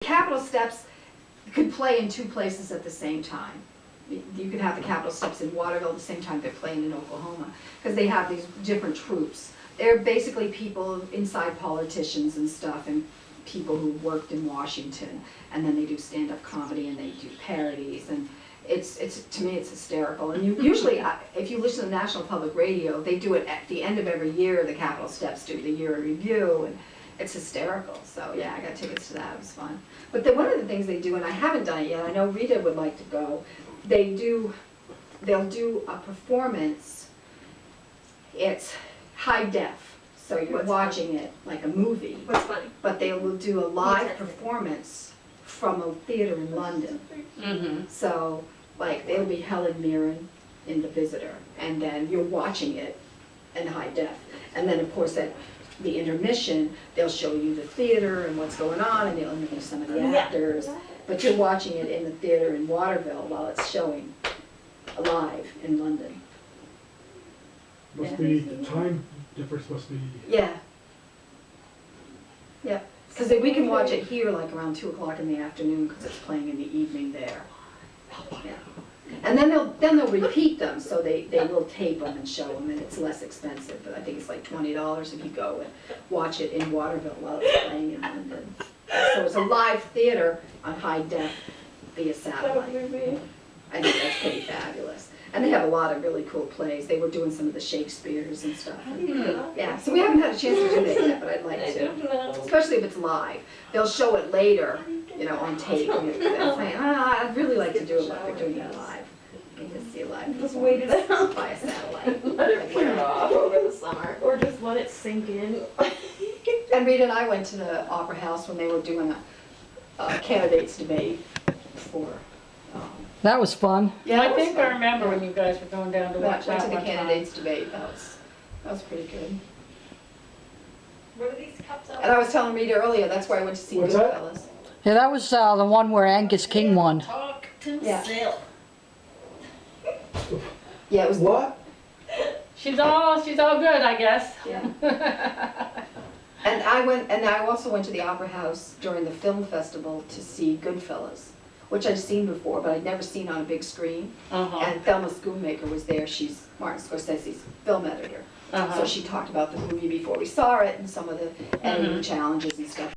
Capitol Steps could play in two places at the same time. You could have the Capitol Steps in Waterville at the same time they're playing in Oklahoma, because they have these different troops. They're basically people inside politicians and stuff, and people who worked in Washington, and then they do stand-up comedy and they do parodies, and it's to me it's hysterical. And usually, if you listen to National Public Radio, they do it at the end of every year. The Capitol Steps do the year in review, and it's hysterical. So yeah, I got tickets to that. It was fun. But one of the things they do, and I haven't done it yet, I know Rita would like to go, they'll do a performance. It's high def, so you're watching it like a movie. What's funny? But they will do a live performance from a theater in London. Mm-hmm. So, like, they'll be Helen Mirren in The Visitor, and then you're watching it in high def. And then, of course, at the intermission, they'll show you the theater and what's going on, and they'll introduce some of the actors. But you're watching it in the theater in Waterville while it's showing live in London. Must be, the time difference must be... Yeah. Yeah. Because we can watch it here like around 2 o'clock in the afternoon because it's playing in the evening there. Yeah. And then they'll repeat them, so they will tape them and show them, and it's less expensive. But I think it's like $20 if you go and watch it in Waterville while it's playing in London. So it's a live theater on high def via satellite. I think that's pretty fabulous. And they have a lot of really cool plays. They were doing some of the Shakespeare's and stuff. Yeah, so we haven't had a chance to do that yet, but I'd like to. Especially if it's live. They'll show it later, you know, on tape. And they'll say, I'd really like to do it like they're doing it live. You can see it live. Just wait it out. By a satellite. Let it wear off over the summer. Or just let it sink in. And Rita and I went to the Opera House when they were doing a candidates debate for. That was fun. Yeah, I think I remember when you guys were going down to watch went that to the one time. candidates debate. That was pretty good. What are these cups out? And I was telling Rita earlier, that's why I went to see What's that? Goodfellas. Yeah, that was the one where Angus King won. Talk to Yeah. Sil. Yeah, it was. What? She's all good, I guess. Yeah. And I also went to the Opera House during the film festival to see Goodfellas, which I'd seen before, but I'd never seen on a big screen. And Thelma Schoonmaker was there. She's Martin Scorsese's film editor. So she talked about the movie before we saw it and some of the editing challenges and stuff.